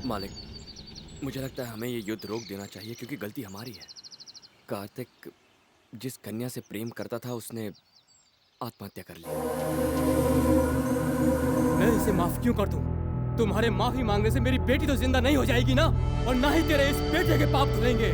मालिक, मुझे लगता है हमें ये युद्ध रोक देना चाहिए क्योंकि गलती हमारी है। कार्तिक जिस कन्या से प्रेम करता था उसने आत्महत्या कर ली। मैं इसे माफ क्यों कर दूं? तुम्हारे माफी मांगने से मेरी बेटी तो जिंदा नहीं हो जाएगी ना, और ना ही तेरे इस बेटे के पाप धुलेंगे।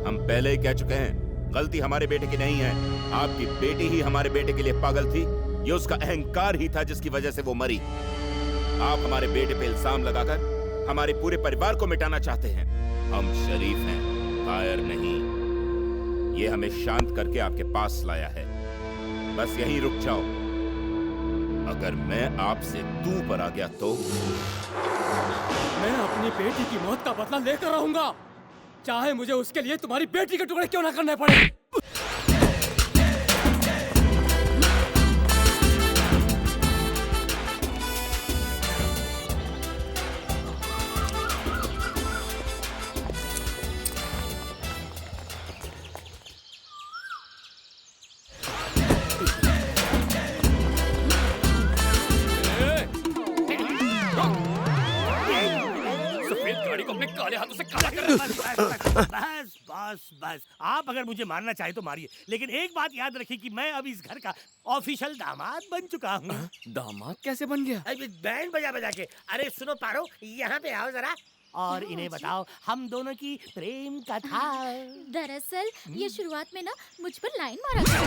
हम पहले ही कह चुके हैं, गलती हमारे बेटे की नहीं है। आपकी बेटी ही हमारे बेटे के लिए पागल थी। ये उसका अहंकार ही था जिसकी वजह से वो मरी। आप हमारे बेटे पे इल्जाम लगाकर हमारे पूरे परिवार को मिटाना चाहते हैं। हम शरीफ हैं, कायर नहीं। ये हमें शांत करके आपके पास लाया है। बस यहीं रुक जाओ। अगर मैं आपसे तू पर आ गया तो मैं अपनी बेटी की मौत का बदला लेकर रहूंगा, चाहे मुझे उसके लिए तुम्हारी बेटी के टुकड़े क्यों ना करने पड़े। बस आप अगर मुझे मारना चाहे तो मारिए, लेकिन एक बात याद रखिए कि मैं अब इस घर का ऑफिशियल दामाद बन चुका हूँ। दामाद कैसे बन गया? बैंड बजा बजा के। अरे सुनो पारो, यहाँ पे आओ जरा और इन्हें बताओ हम दोनों की प्रेम कथा। दरअसल ये शुरुआत में ना मुझ पर लाइन मारा था,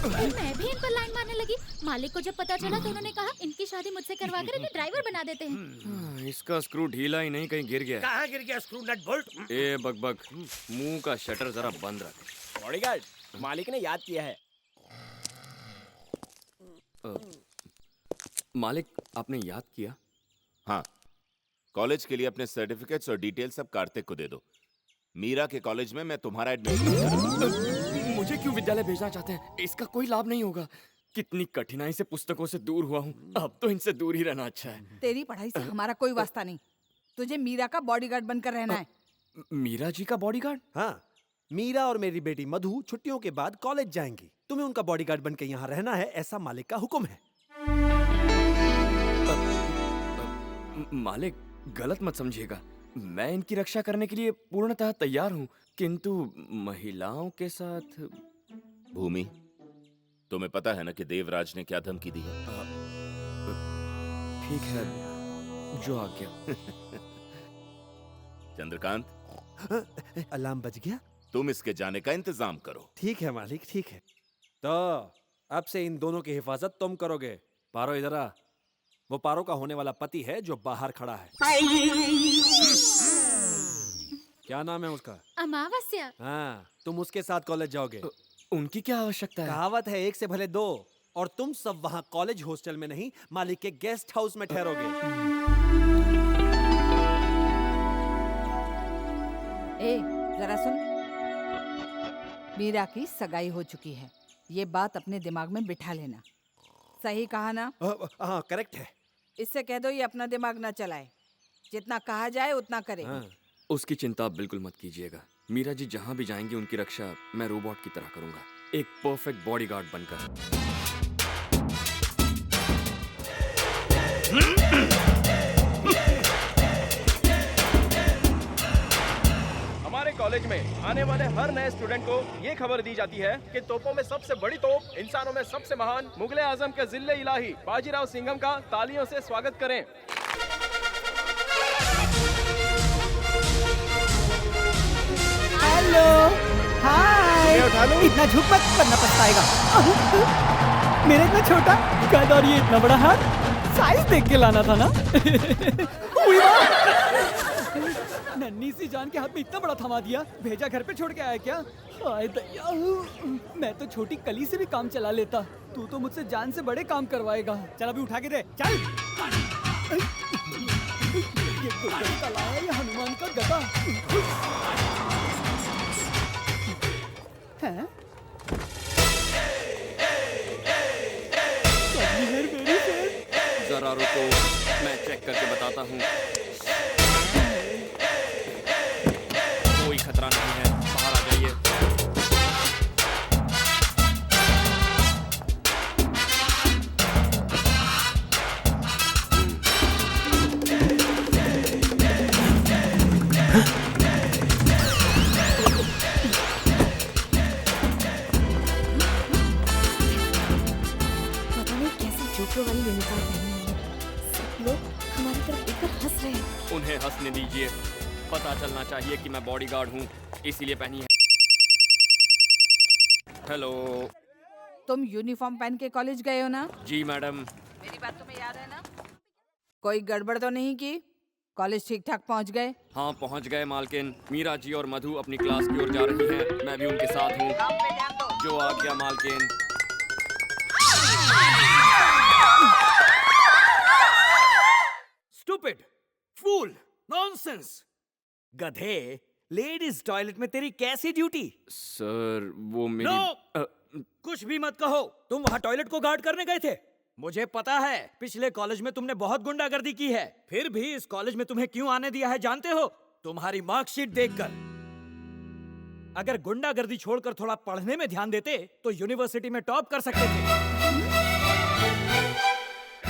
मैं भी इन पर लाइन मारने लगी। मालिक को जब पता चला तो उन्होंने कहा इनकी शादी मुझसे करवाकर इन्हें ड्राइवर बना देते हैं। इसका स्क्रू ढीला ही नहीं, कहीं गिर गया। कहाँ गिर गया स्क्रू नट बोल्ट? ए बकबक, मुंह का शटर जरा बंद रख। बॉडीगार्ड, मालिक ने याद किया है। मालिक, आपने याद किया? हाँ, कॉलेज के लिए अपने सर्टिफिकेट्स और डिटेल सब कार्तिक को दे दो। मीरा के कॉलेज में मैं तुम्हारा एडमिशन। मुझे क्यों विद्यालय भेजना चाहते हैं? इसका कोई लाभ नहीं होगा। कितनी कठिनाई से पुस्तकों से दूर हुआ हूँ, अब तो इनसे दूर ही रहना अच्छा है। तेरी पढ़ाई से हमारा कोई वास्ता नहीं। तुझे मीरा का बॉडीगार्ड बनकर रहना है। मीरा जी का बॉडीगार्ड? हाँ, मीरा और मेरी बेटी मधु छुट्टियों के बाद कॉलेज जाएंगी। तुम्हें उनका बॉडीगार्ड बनकर यहाँ रहना है, ऐसा मालिक का हुक्म है। मालिक, गलत मत समझिएगा। मैं इनकी रक्षा करने के लिए पूर्णतः तैयार हूँ, किंतु महिलाओं के साथ। भूमि, तुम्हें पता है ना कि देवराज ने क्या धमकी दी है? ठीक है, जो आ गया। चंद्रकांत, अलार्म बज गया? तुम इसके जाने का इंतजाम करो। ठीक है मालिक, ठीक है। तो अब से इन दोनों की हिफाजत तुम करोगे। पारो इधर आ। वो पारो का होने वाला पति है जो बाहर खड़ा है। क्या नाम है उसका? अमावस्या। हाँ, तुम उसके साथ कॉलेज जाओगे। उनकी क्या आवश्यकता है? कहावत है, एक से भले दो। और तुम सब वहाँ कॉलेज हॉस्टल में नहीं, मालिक के गेस्ट हाउस में ठहरोगे। ए, जरा सुन। मीरा की सगाई हो चुकी है, ये बात अपने दिमाग में बिठा लेना। सही कहा ना? हाँ, करेक्ट है। इससे कह दो ये अपना दिमाग ना चलाए, जितना कहा जाए उतना करे। हाँ। उसकी चिंता आप बिल्कुल मत कीजिएगा। मीरा जी जहाँ भी जाएंगी उनकी रक्षा मैं रोबोट की तरह करूंगा, एक परफेक्ट बॉडीगार्ड बनकर। हमारे कॉलेज में आने वाले हर नए स्टूडेंट को ये खबर दी जाती है कि तोपों में सबसे बड़ी तोप, इंसानों में सबसे महान मुगले आजम के जिले इलाही बाजीराव सिंघम का तालियों से स्वागत करें। हेलो, हाय। इतना झुक मत वरना पछताएगा। मेरा इतना छोटा कद और ये इतना बड़ा हाथ, साइज देख के लाना था ना। नन्ही सी जान के हाथ में इतना बड़ा थमा दिया, भेजा घर पे छोड़ के आया क्या? हाय दैया, मैं तो छोटी कली से भी काम चला लेता, तू तो मुझसे जान से बड़े काम करवाएगा। चल अभी उठा के दे, चल। ये लाया या हनुमान चेक करके बताता हूँ। कोई खतरा नहीं है, बाहर आ जाइए। पता नहीं कैसे जोकर वाली यूनिफॉर्म पहनी है। सब लोग हमारी तरफ देखकर हंस रहे हैं। उन्हें हंसने दीजिए, पता चलना चाहिए कि मैं बॉडीगार्ड हूँ, इसीलिए पहनी है। हेलो। तुम यूनिफॉर्म पहन के कॉलेज गए हो ना? जी मैडम। मेरी बात तुम्हें याद है ना? कोई गड़बड़ तो नहीं की? कॉलेज ठीक ठाक पहुंच गए? हाँ पहुँच गए मालकिन। मीरा जी और मधु अपनी क्लास की ओर जा रही हैं, मैं भी उनके साथ हूँ। काम पे ध्यान दो। जो आ गया मालकिन। स्टूपिड, फूल, नॉनसेंस, गधे। लेडीज टॉयलेट में तेरी कैसी ड्यूटी? सर वो मेरी नो! कुछ भी मत कहो। तुम वहाँ टॉयलेट को गार्ड करने गए थे। मुझे पता है पिछले कॉलेज में तुमने बहुत गुंडागर्दी की है, फिर भी इस कॉलेज में तुम्हें क्यों आने दिया है जानते हो? तुम्हारी मार्कशीट देखकर। अगर गुंडागर्दी छोड़कर थोड़ा पढ़ने में ध्यान देते तो यूनिवर्सिटी में टॉप कर सकते थे।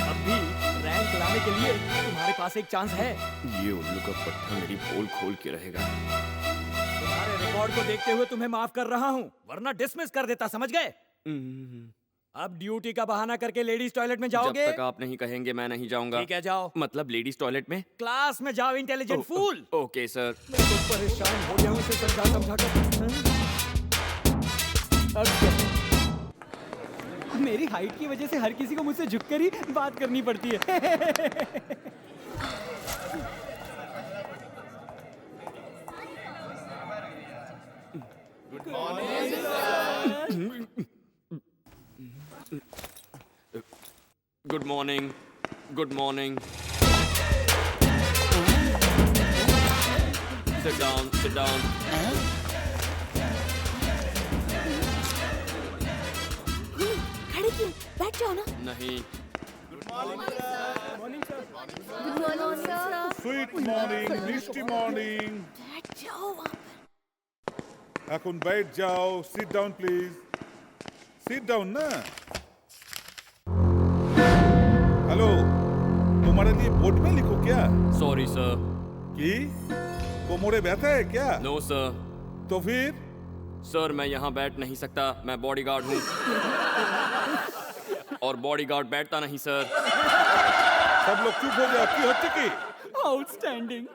अब भी रैंक लाने के लिए तुम्हारे पास एक चांस है। ये उल्लू का पट्टा मेरी पोल खोल के रहेगा। तुम्हारे रिकॉर्ड को देखते हुए तुम्हें माफ कर रहा हूँ, वरना डिसमिस कर देता, समझ गए? अब ड्यूटी का बहाना करके लेडीज टॉयलेट में जाओगे? जब तक आप नहीं कहेंगे मैं नहीं जाऊंगा। ठीक है जाओ। मतलब लेडीज टॉयलेट में? क्लास में जाओ इंटेलिजेंट फूल। Okay sir. मैं तो परेशान हो गया हूँ इसे समझा कर। अब क्या? मेरी हाइट की वजह से हर किसी को मुझसे झुककर ही बात करनी पड़ती है। Good morning. Good morning. Sit down, sit down. खड़े क्यों? बैठ जाओ ना। नहीं। Good morning sir. Sweet morning, মিষ্টি মর্নিং। बैठ जाओ वहाँ पर। এখন बैठ जाओ, sit down please. Sit down ना। हेलो, तुम्हारे लिए बोर्ड में लिखो क्या? Sorry sir. कि कोमरे बैठा है क्या? No sir. तो फिर? सर मैं यहाँ बैठ नहीं सकता, मैं बॉडीगार्ड हूँ। और बॉडीगार्ड बैठता नहीं सर। सब लोग चुप हो जाओ। की होती की? आउटस्टैंडिंग।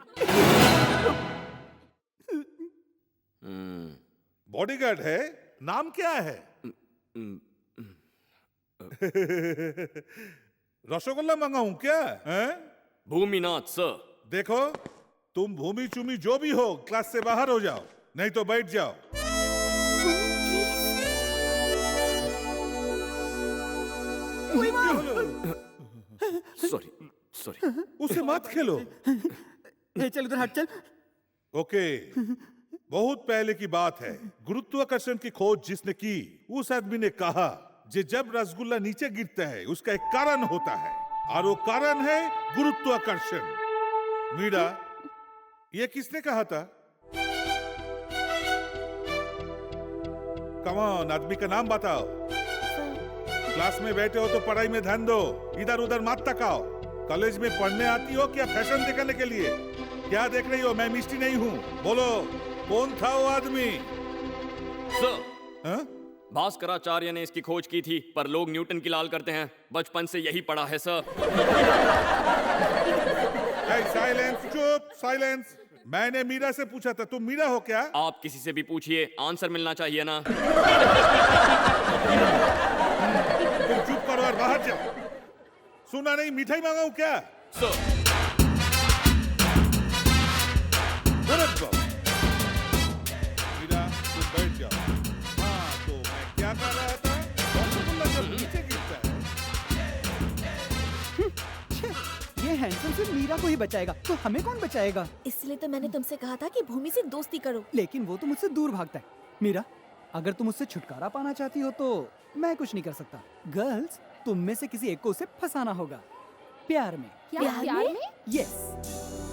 बॉडीगार्ड है? नाम क्या है? रसगुल्ला मंगाऊं क्या? हैं? भूमिनाथ सर। देखो, तुम भूमि चूमी जो भी हो, क्लास से बाहर हो जाओ, नहीं तो बैठ जाओ। Sorry sorry. उसे मत खेलो। चल उधर हट चल। ओके, बहुत पहले की बात है। गुरुत्वाकर्षण की खोज जिसने की, उस आदमी ने कहा कि जब रसगुल्ला नीचे गिरता है उसका एक कारण होता है, और वो कारण है गुरुत्वाकर्षण। मीरा, ये किसने कहा था? कम ऑन, आदमी का नाम बताओ। क्लास में बैठे हो तो पढ़ाई में ध्यान दो, इधर उधर मत तकाओ। कॉलेज में पढ़ने आती हो क्या फैशन दिखाने के लिए? क्या देख रही हो? मैं मिस्टी नहीं हूँ। बोलो, कौन था वो आदमी? सर, भास्कराचार्य ने इसकी खोज की थी, पर लोग न्यूटन की लाल करते हैं। बचपन से यही पढ़ा है सर। साइलेंस, चुप, साइलेंस। मैंने मीरा से पूछा था, तुम मीरा हो क्या? आप किसी से भी पूछिए, आंसर मिलना चाहिए ना। तुम चुप करो और बाहर जाओ। सुना नहीं, मिठाई मांगाऊं क्या? सर। मीरा, तुम बैठ जाओ। हाँ, तो मैं क्या कर रहा था? रसगुल्ला जब नीचे गिरता है। ये हैंडसम सिर्फ मीरा को ही बचाएगा, तो हमें कौन बचाएगा? इसलिए तो मैंने तुमसे कहा था कि भूमि से दोस्ती करो। लेकिन वो तो मुझसे दूर भागता है। मीरा, अगर तुम उससे छुटकारा पाना चाहती हो तो मैं कुछ नहीं कर सकता। गर्ल्स, तुम में से किसी एक को उसे फंसाना होगा। प्यार में। प्यार में? यस,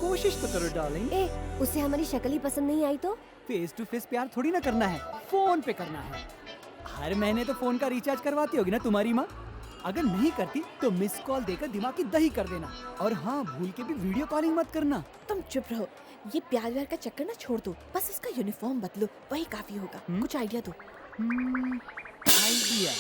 कोशिश तो करो डार्लिंग। ए, उसे हमारी शक्ल ही पसंद नहीं आई तो? फेस टू फेस प्यार थोड़ी ना करना है, फोन पे करना है। हर महीने तो फोन का रिचार्ज करवाती होगी ना तुम्हारी माँ? अगर नहीं करती तो मिस कॉल देकर दिमाग की दही कर देना। और हाँ, भूल के भी वीडियो कॉलिंग मत करना। तुम चुप रहो, ये प्यार व्यार का चक्कर ना छोड़ दो, बस उसका यूनिफॉर्म बदलो, वही काफी होगा। कुछ आइडिया दो। आइडिया